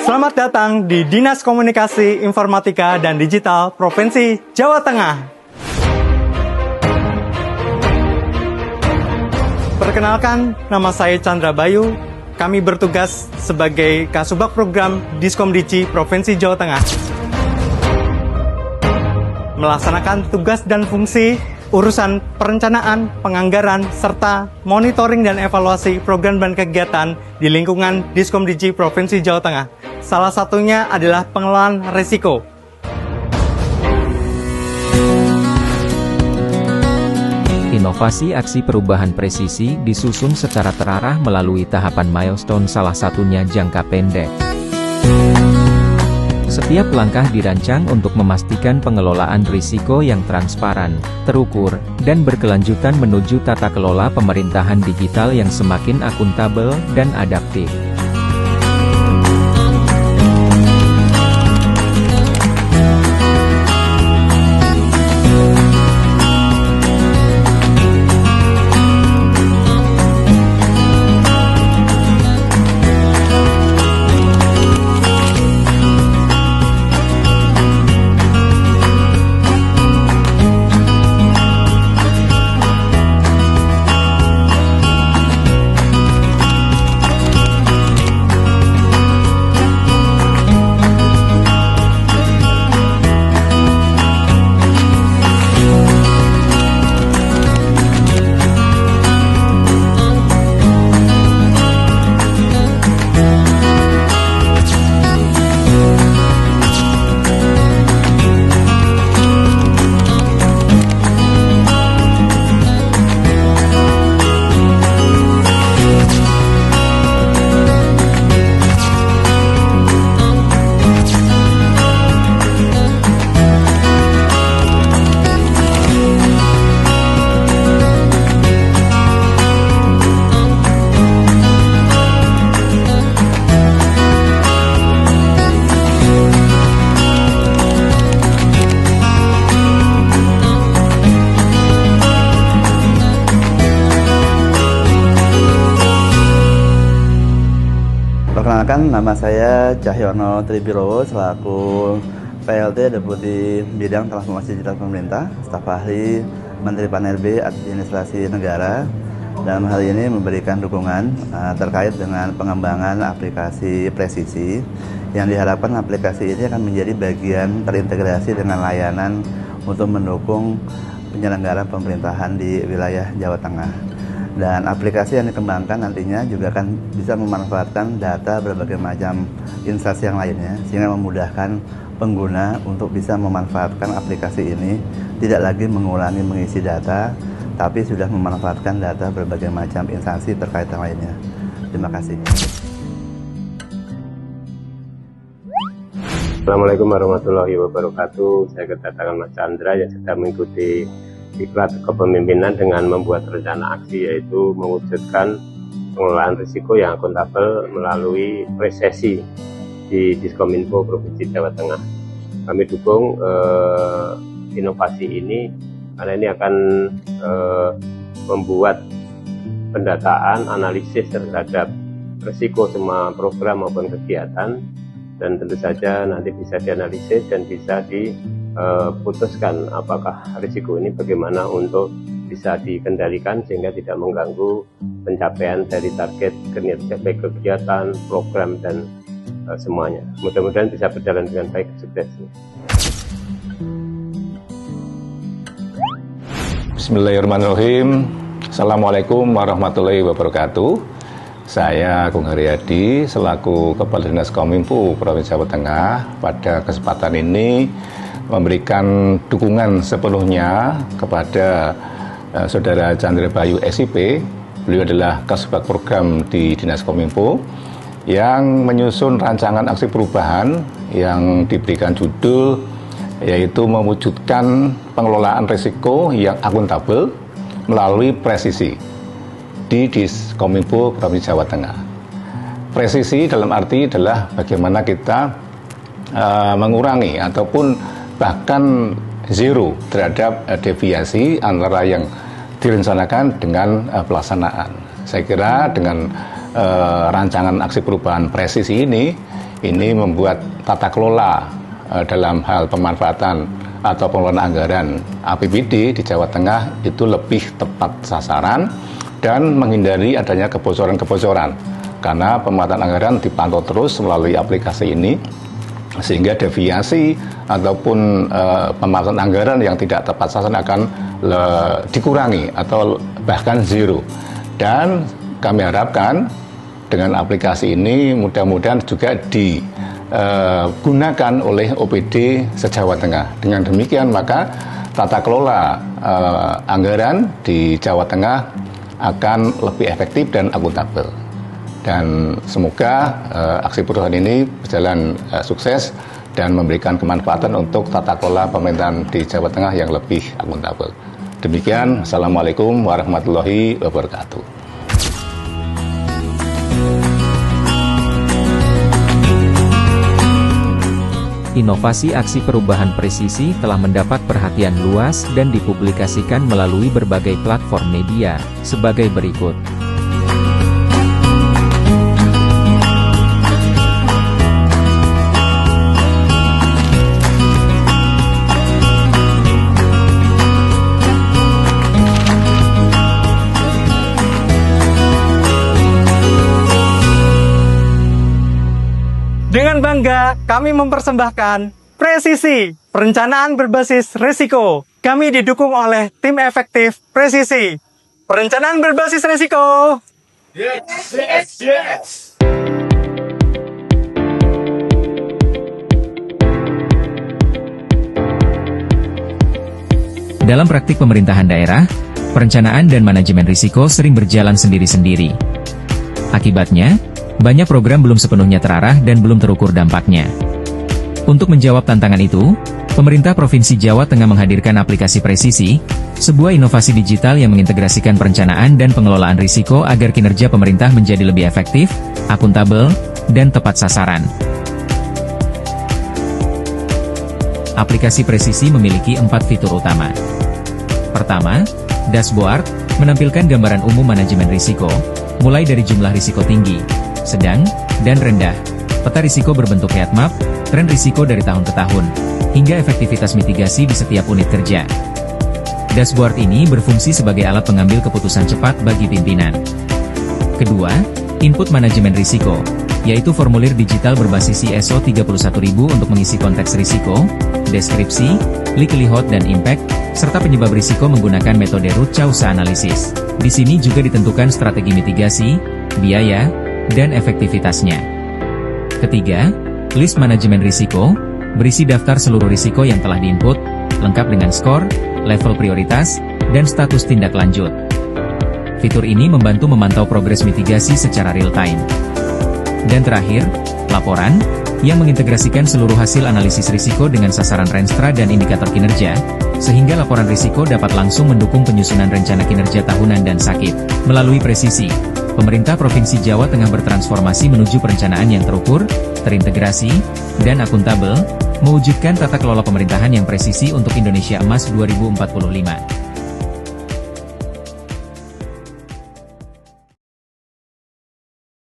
Selamat datang di Dinas Komunikasi, Informatika, dan Digital Provinsi Jawa Tengah. Perkenalkan, nama saya Chandra Bayu. Kami bertugas sebagai Kasubag Program Diskomdigi Provinsi Jawa Tengah. Melaksanakan tugas dan fungsi urusan perencanaan, penganggaran, serta monitoring dan evaluasi program dan kegiatan di lingkungan Diskomdigi Provinsi Jawa Tengah. Salah satunya adalah pengelolaan risiko. Inovasi aksi perubahan presisi disusun secara terarah melalui tahapan milestone, salah satunya jangka pendek. Setiap langkah dirancang untuk memastikan pengelolaan risiko yang transparan, terukur, dan berkelanjutan menuju tata kelola pemerintahan digital yang semakin akuntabel dan adaptif. Perkenalkan, nama saya Cahyono Tribirowo selaku PLT Deputi Bidang Transformasi Digital Pemerintah, staf ahli Menteri Pan-RB Administrasi Negara. Dalam hal ini memberikan dukungan terkait dengan pengembangan aplikasi presisi yang diharapkan aplikasi ini akan menjadi bagian terintegrasi dengan layanan untuk mendukung penyelenggaraan pemerintahan di wilayah Jawa Tengah. Dan aplikasi yang dikembangkan nantinya juga akan bisa memanfaatkan data berbagai macam instansi yang lainnya, sehingga memudahkan pengguna untuk bisa memanfaatkan aplikasi ini, tidak lagi mengulangi mengisi data, tapi sudah memanfaatkan data berbagai macam instansi terkait yang lainnya. Terima kasih. Assalamualaikum warahmatullahi wabarakatuh. Saya kedatangan Mas Chandra yang sedang mengikuti Diklat Kepemimpinan dengan membuat rencana aksi, yaitu mewujudkan pengelolaan risiko yang akuntabel melalui presesi di Diskominfo Provinsi Jawa Tengah. Kami dukung inovasi ini karena ini akan membuat pendataan, analisis terhadap risiko semua program maupun kegiatan, dan tentu saja nanti bisa dianalisis dan bisa diputuskan apakah risiko ini bagaimana untuk bisa dikendalikan sehingga tidak mengganggu pencapaian dari target kinerja baik kegiatan, program, dan semuanya. Mudah-mudahan bisa berjalan dengan baik, sukses. Bismillahirrahmanirrahim. Assalamualaikum warahmatullahi wabarakatuh. Saya Agung Haryadi selaku Kepala Dinas Kominfo Provinsi Jawa Tengah pada kesempatan ini memberikan dukungan sepenuhnya kepada Saudara Chandra Bayu SIP. Beliau adalah Kasubag Program di Dinas Kominfo yang menyusun rancangan aksi perubahan yang diberikan judul yaitu mewujudkan pengelolaan risiko yang akuntabel melalui presisi di Diskominfo Provinsi Jawa Tengah. Presisi dalam arti adalah bagaimana kita mengurangi ataupun bahkan zero terhadap deviasi antara yang direncanakan dengan pelaksanaan. Saya kira dengan rancangan aksi perubahan presisi ini membuat tata kelola dalam hal pemanfaatan atau pengelolaan anggaran APBD di Jawa Tengah itu lebih tepat sasaran dan menghindari adanya kebocoran-kebocoran, karena pemanfaatan anggaran dipantau terus melalui aplikasi ini, sehingga deviasi ataupun pemanfaatan anggaran yang tidak tepat sasaran akan dikurangi atau bahkan zero. Dan kami harapkan dengan aplikasi ini mudah-mudahan juga digunakan oleh OPD se-Jawa Tengah. Dengan demikian maka tata kelola anggaran di Jawa Tengah akan lebih efektif dan akuntabel. Dan semoga aksi perubahan ini berjalan sukses dan memberikan kemanfaatan untuk tata kelola pemerintahan di Jawa Tengah yang lebih akuntabel. Demikian, Assalamualaikum warahmatullahi wabarakatuh. Inovasi aksi perubahan presisi telah mendapat perhatian luas dan dipublikasikan melalui berbagai platform media, sebagai berikut. Dengan bangga, kami mempersembahkan Presisi, perencanaan berbasis risiko. Kami didukung oleh tim efektif Presisi. Perencanaan berbasis risiko. Yes. Dalam praktik pemerintahan daerah, perencanaan dan manajemen risiko sering berjalan sendiri-sendiri. Akibatnya, banyak program belum sepenuhnya terarah dan belum terukur dampaknya. Untuk menjawab tantangan itu, pemerintah Provinsi Jawa Tengah menghadirkan aplikasi Presisi, sebuah inovasi digital yang mengintegrasikan perencanaan dan pengelolaan risiko agar kinerja pemerintah menjadi lebih efektif, akuntabel, dan tepat sasaran. Aplikasi Presisi memiliki 4 fitur utama. Pertama, dashboard, menampilkan gambaran umum manajemen risiko, mulai dari jumlah risiko tinggi, sedang, dan rendah, peta risiko berbentuk heat map, tren risiko dari tahun ke tahun, hingga efektivitas mitigasi di setiap unit kerja. Dashboard ini berfungsi sebagai alat pengambil keputusan cepat bagi pimpinan. Kedua, input manajemen risiko, yaitu formulir digital berbasis ISO 31000 untuk mengisi konteks risiko, deskripsi, likelihood dan impact, serta penyebab risiko menggunakan metode root cause analysis. Di sini juga ditentukan strategi mitigasi, biaya, dan efektivitasnya. Ketiga, list manajemen risiko, berisi daftar seluruh risiko yang telah diinput, lengkap dengan skor, level prioritas, dan status tindak lanjut. Fitur ini membantu memantau progres mitigasi secara real-time. Dan terakhir, laporan, yang mengintegrasikan seluruh hasil analisis risiko dengan sasaran Renstra dan indikator kinerja, sehingga laporan risiko dapat langsung mendukung penyusunan rencana kinerja tahunan dan sakit. Melalui Presisi, pemerintah Provinsi Jawa Tengah bertransformasi menuju perencanaan yang terukur, terintegrasi, dan akuntabel, mewujudkan tata kelola pemerintahan yang presisi untuk Indonesia Emas 2045.